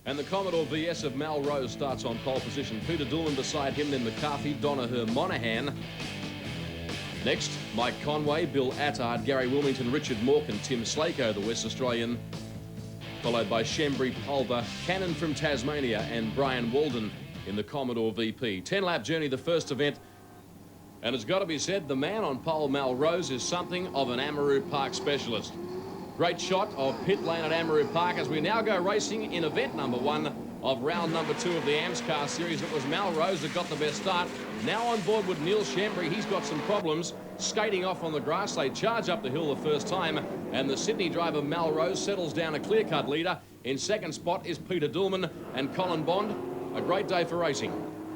And the Commodore VS of Melrose starts on pole position. Peter Dillman beside him, then McCarthy, Donoher, Monaghan. Next, Mike Conway, Bill Attard, Gary Wilmington, Richard Morgan, Tim Slako, the West Australian, followed by Shembri, Pulver, Cannon from Tasmania, and Brian Walden in the Commodore VP. 10-lap journey, the first event. And it's got to be said, the man on pole, Melrose, is something of an Amaroo Park specialist. Great shot of pit lane at Amaroo Park as we now go racing in event number 1 of round number 2 of the AMSCAR series. It was Melrose that got the best start. Now on board with Neil Shembri. He's got some problems skating off on the grass. They charge up the hill the first time, and the Sydney driver Melrose settles down a clear-cut leader. In second spot is Peter Dillman and Colin Bond. A great day for racing.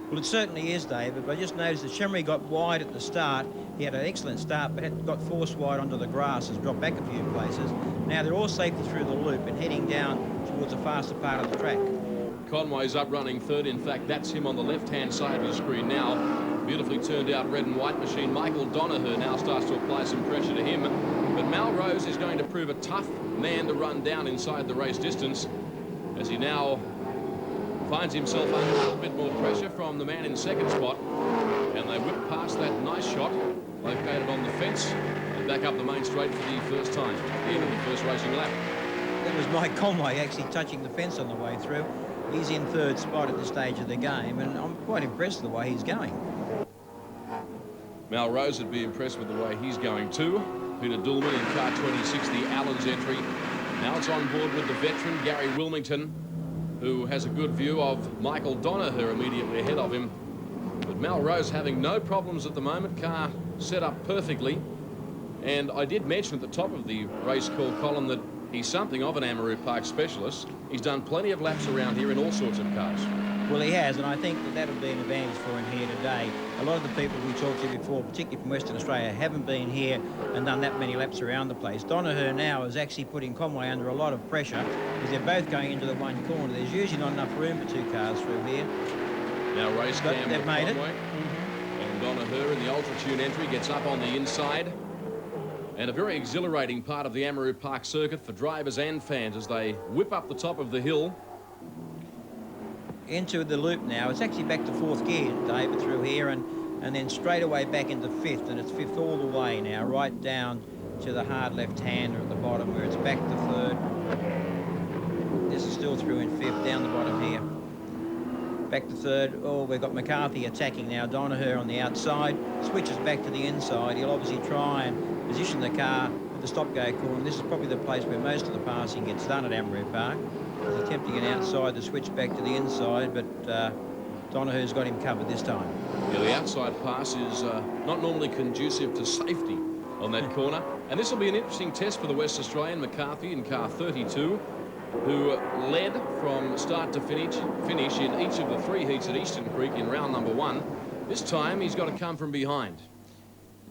Well, it certainly is, David, but I just noticed that Shembri got wide at the start. He had an excellent start, but got forced wide onto the grass and dropped back a few places. Now they're all safely through the loop and heading down towards the faster part of the track. Conway's up running third. In fact, that's him on the left-hand side of the screen now. Beautifully turned out red and white machine. Michael Donoher now starts to apply some pressure to him. But Melrose is going to prove a tough man to run down inside the race distance as he now finds himself under a little bit more pressure from the man in second spot. And they whip past that nice shot located on the fence and back up the main straight for the first time at the end of the first racing lap. That was Mike Conway actually touching the fence on the way through. He's in third spot at this stage of the game, and I'm quite impressed with the way he's going. Melrose would be impressed with the way he's going too. Peter Dillman in car 26, the Allen's entry. Now it's on board with the veteran Gary Wilmington, who has a good view of Michael Donoher immediately ahead of him. But Melrose having no problems at the moment. Car set up perfectly. And I did mention at the top of the race call column that he's something of an Amaroo Park specialist. He's done plenty of laps around here in all sorts of cars. Well, he has, and I think that that'll be an advantage for him here today. A lot of the people we talked to before, particularly from Western Australia, haven't been here and done that many laps around the place. Donoher now is actually putting Conway under a lot of pressure because they're both going into the one corner. There's usually not enough room for two cars through here. Now race cam they've made Conway. And Donoher in the Ultra-Tune entry gets up on the inside. And a very exhilarating part of the Amaroo Park circuit for drivers and fans as they whip up the top of the hill. Into the loop now. It's actually back to fourth gear, David, through here, and then straight away back into fifth, and it's fifth all the way now, right down to the hard left-hander at the bottom where it's back to third. This is still through in fifth, down the bottom here. Back to third. Oh, we've got McCarthy attacking now. Donoher on the outside, switches back to the inside. He'll obviously try and position the car with the stop-go corner. This is probably the place where most of the passing gets done at Amaroo Park. He's attempting it outside to switch back to the inside, but Donoher's got him covered this time. Yeah, the outside pass is not normally conducive to safety on that corner. And this will be an interesting test for the West Australian McCarthy in car 32, who led from start to finish in each of the 3 heats at Eastern Creek in round number 1. This time he's got to come from behind.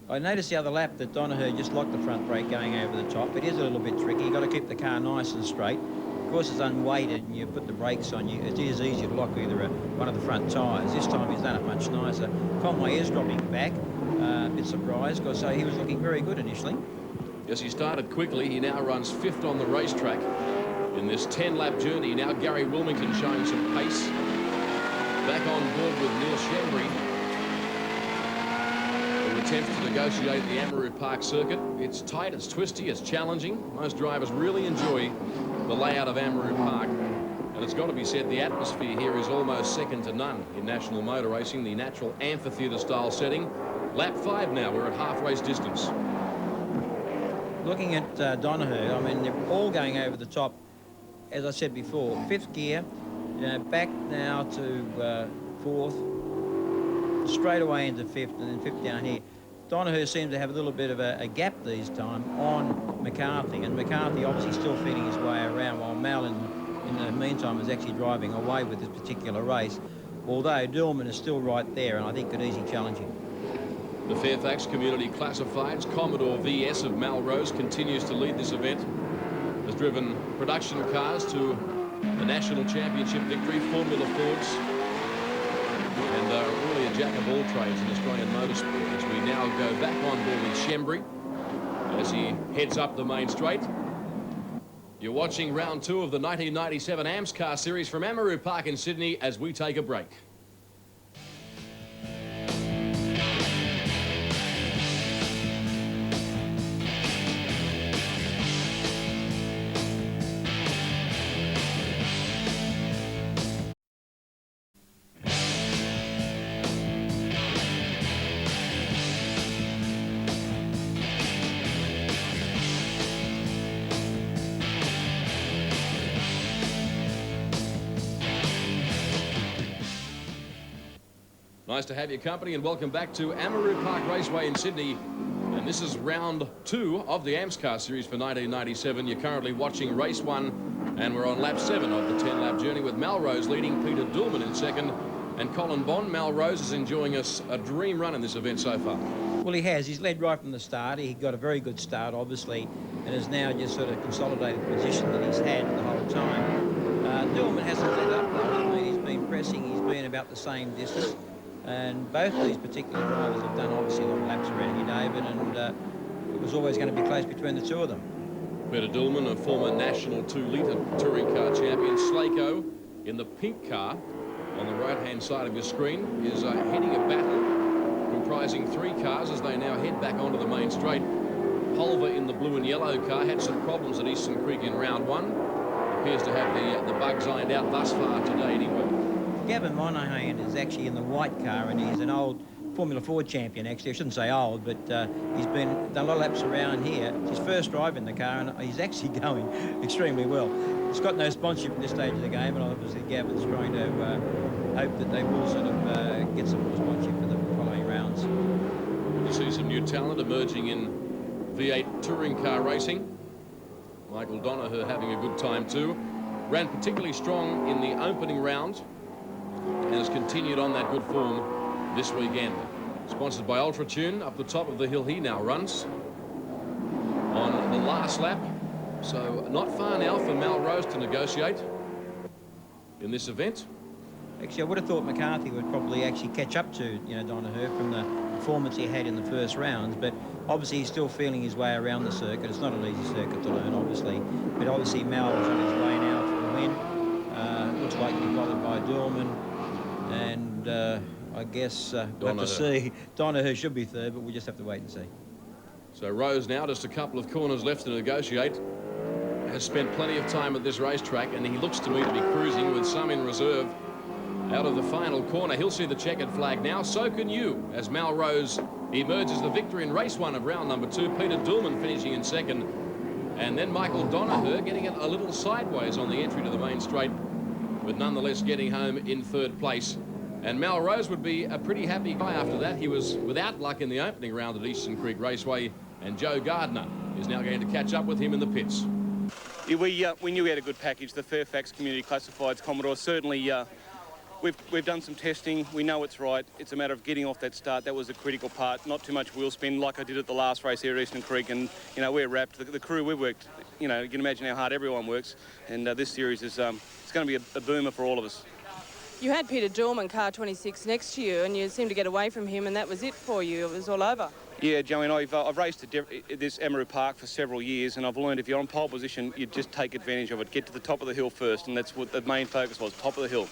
I noticed the other lap that Donoher just locked the front brake going over the top. It is a little bit tricky. You've got to keep the car nice and straight. Of course, it's unweighted and you put the brakes on you. It is easy to lock either one of the front tyres. This time he's done it much nicer. Conway is dropping back. A bit surprised because he was looking very good initially. Yes, he started quickly. He now runs 5th on the racetrack in this 10-lap journey. Now Gary Wilmington showing some pace. Back on board with Neil Shembri, who attempts to negotiate the Amaroo Park circuit. It's tight, it's twisty, it's challenging. Most drivers really enjoy the layout of Amaroo Park. And it's got to be said, the atmosphere here is almost second to none in national motor racing, the natural amphitheatre-style setting. Lap 5 now, we're at half-race distance. Looking at Donoher, I mean, they're all going over the top. As I said before, 5th gear, back now to 4th, straight away into 5th, and then 5th down here. Donoher seems to have a little bit of a gap this time on McCarthy, and McCarthy obviously still feeding his way around, while Mal in the meantime is actually driving away with this particular race, although Dillman is still right there and I think could easily challenge him. The Fairfax Community Classifieds Commodore VS of Melrose continues to lead this event. Has driven production cars to the National Championship victory, Formula Fords, and really a jack of all trades in Australian motorsport. As we now go back on board with Shembri as he heads up the main straight. You're watching round 2 of the 1997 AMSCAR series from Amaroo Park in Sydney as we take a break. Nice to have your company and welcome back to Amaroo Park Raceway in Sydney. And this is round 2 of the AMSCAR series for 1997. You're currently watching race 1 and we're on lap 7 of the 10-lap journey with Melrose leading, Peter Dulman in second and Colin Bond. Melrose is enjoying us a dream run in this event so far. Well, he has. He's led right from the start. He got a very good start, obviously, and has now just sort of consolidated the position that he's had the whole time. Dulman hasn't let up, though. I mean, he's been pressing. He's been about the same distance. And both of these particular drivers have done obviously long laps around here, David, and it was always going to be close between the two of them. Peter Dulman, a former national 2-litre touring car champion. Slako in the pink car on the right-hand side of your screen is heading a battle comprising 3 cars as they now head back onto the main straight. Pulver in the blue and yellow car had some problems at Eastern Creek in round 1. Appears to have the bugs ironed out thus far today anyway. Gavin Monahan is actually in the white car, and he's an old Formula 4 champion, actually. I shouldn't say old, but he's done a lot of laps around here. It's his first drive in the car, and he's actually going extremely well. It's got no sponsorship at this stage of the game, and obviously Gavin's trying to hope that they will sort of get some more sponsorship for the following rounds. You see some new talent emerging in V8 touring car racing. Michael Donoher having a good time too. Ran particularly strong in the opening round and has continued on that good form this weekend. Sponsored by Ultratune. Up the top of the hill he now runs on the last lap, so not far now for Melrose to negotiate in this event. Actually, I would have thought McCarthy would probably actually catch up to Donoher from the performance he had in the first rounds, but obviously he's still feeling his way around the circuit. It's not an easy circuit to learn, obviously, but obviously Mel is on his way now for the win. Looks like he'll be followed by Dulman, and I guess we'll have to see. Donoher should be third, but we'll just have to wait and see. So Rose now just a couple of corners left to negotiate. Has spent plenty of time at this racetrack, and he looks to me to be cruising with some in reserve. Out of the final corner, he'll see the checkered flag now. So can you, as Melrose emerges the victor in race 1 of round number 2. Peter Dulman finishing in second, and then Michael Donoher getting it a little sideways on the entry to the main straight, but nonetheless getting home in third place. And Melrose would be a pretty happy guy after that. He was without luck in the opening round at Eastern Creek Raceway, and Joe Gardner is now going to catch up with him in the pits. Yeah, we knew we had a good package. The Fairfax Community Classifieds Commodore certainly. We've done some testing. We know it's right. It's a matter of getting off that start. That was the critical part. Not too much wheel spin like I did at the last race here at Eastern Creek. And, we're wrapped. The crew, we worked, you can imagine how hard everyone works. And this series is it's going to be a boomer for all of us. You had Peter Dulman, car 26, next to you, and you seemed to get away from him, and that was it for you. It was all over. Yeah, Joey, I've raced at this Amaroo Park for several years, and I've learned if you're on pole position, you just take advantage of it. Get to the top of the hill first, and that's what the main focus was, top of the hill.